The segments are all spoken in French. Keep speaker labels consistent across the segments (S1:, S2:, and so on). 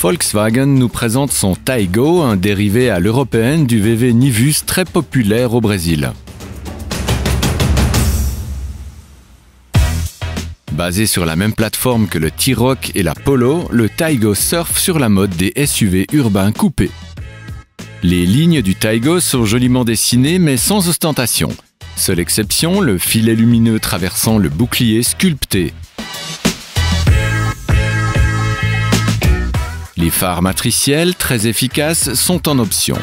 S1: Volkswagen nous présente son Taygo, un dérivé à l'européenne du VW Nivus très populaire au Brésil. Basé sur la même plateforme que le T-Roc et la Polo, le Taygo surfe sur la mode des SUV urbains coupés. Les lignes du Taygo sont joliment dessinées mais sans ostentation. Seule exception, le filet lumineux traversant le bouclier sculpté. Les phares matriciels, très efficaces, sont en option.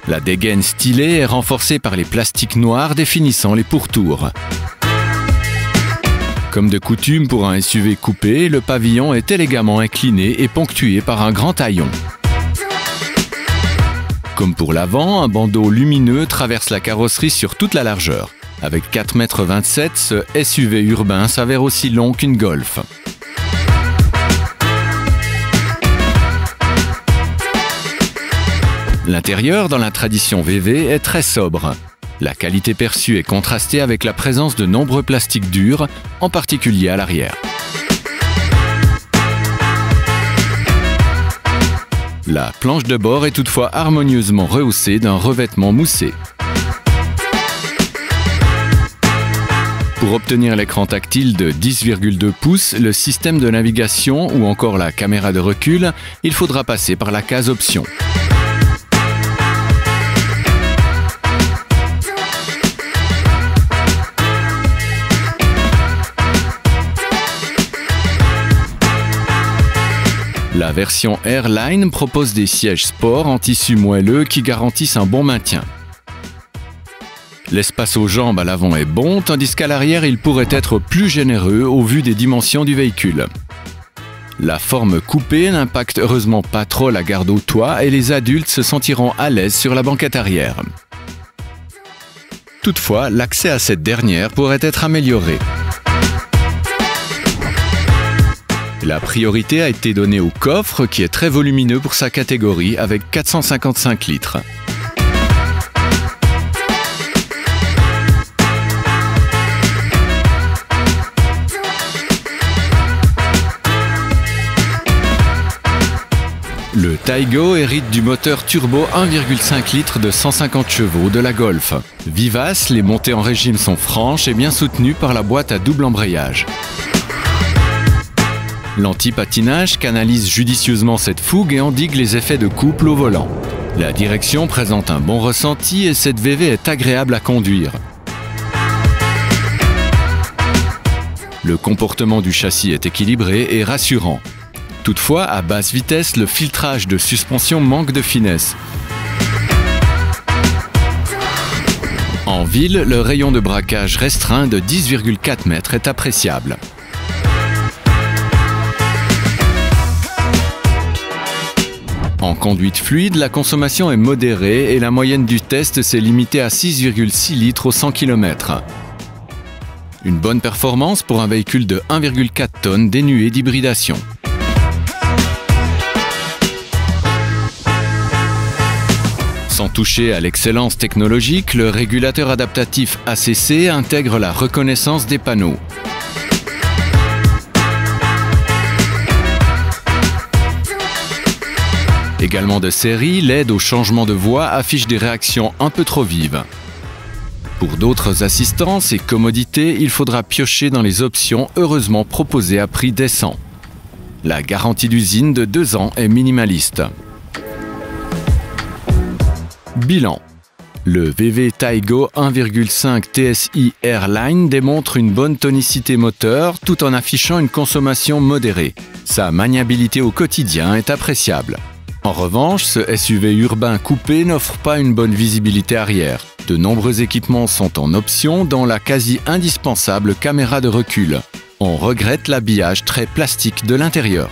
S1: La dégaine stylée est renforcée par les plastiques noirs définissant les pourtours. Comme de coutume pour un SUV coupé, le pavillon est élégamment incliné et ponctué par un grand haillon. Comme pour l'avant, un bandeau lumineux traverse la carrosserie sur toute la largeur. Avec 4,27 m, ce SUV urbain s'avère aussi long qu'une Golf. L'intérieur, dans la tradition VW, est très sobre. La qualité perçue est contrastée avec la présence de nombreux plastiques durs, en particulier à l'arrière. La planche de bord est toutefois harmonieusement rehaussée d'un revêtement moussé. Pour obtenir l'écran tactile de 10,2 pouces, le système de navigation ou encore la caméra de recul, il faudra passer par la case Options. La version Airline propose des sièges sport en tissu moelleux qui garantissent un bon maintien. L'espace aux jambes à l'avant est bon, tandis qu'à l'arrière, il pourrait être plus généreux au vu des dimensions du véhicule. La forme coupée n'impacte heureusement pas trop la garde au toit et les adultes se sentiront à l'aise sur la banquette arrière. Toutefois, l'accès à cette dernière pourrait être amélioré. La priorité a été donnée au coffre qui est très volumineux pour sa catégorie avec 455 litres. Le Taygo hérite du moteur turbo 1,5 litres de 150 chevaux de la Golf. Vivace, les montées en régime sont franches et bien soutenues par la boîte à double embrayage. L'anti-patinage canalise judicieusement cette fougue et endigue les effets de couple au volant. La direction présente un bon ressenti et cette VW est agréable à conduire. Le comportement du châssis est équilibré et rassurant. Toutefois, à basse vitesse, le filtrage de suspension manque de finesse. En ville, le rayon de braquage restreint de 10,4 m est appréciable. En conduite fluide, la consommation est modérée et la moyenne du test s'est limitée à 6,6 litres au 100 km. Une bonne performance pour un véhicule de 1,4 tonnes dénué d'hybridation. Sans toucher à l'excellence technologique, le régulateur adaptatif ACC intègre la reconnaissance des panneaux. Également de série, l'aide au changement de voix affiche des réactions un peu trop vives. Pour d'autres assistances et commodités, il faudra piocher dans les options heureusement proposées à prix décent. La garantie d'usine de 2 ans est minimaliste. Bilan. Le VW Taygo 1,5 TSI Airline démontre une bonne tonicité moteur tout en affichant une consommation modérée. Sa maniabilité au quotidien est appréciable. En revanche, ce SUV urbain coupé n'offre pas une bonne visibilité arrière. De nombreux équipements sont en option, dont la quasi indispensable caméra de recul. On regrette l'habillage très plastique de l'intérieur.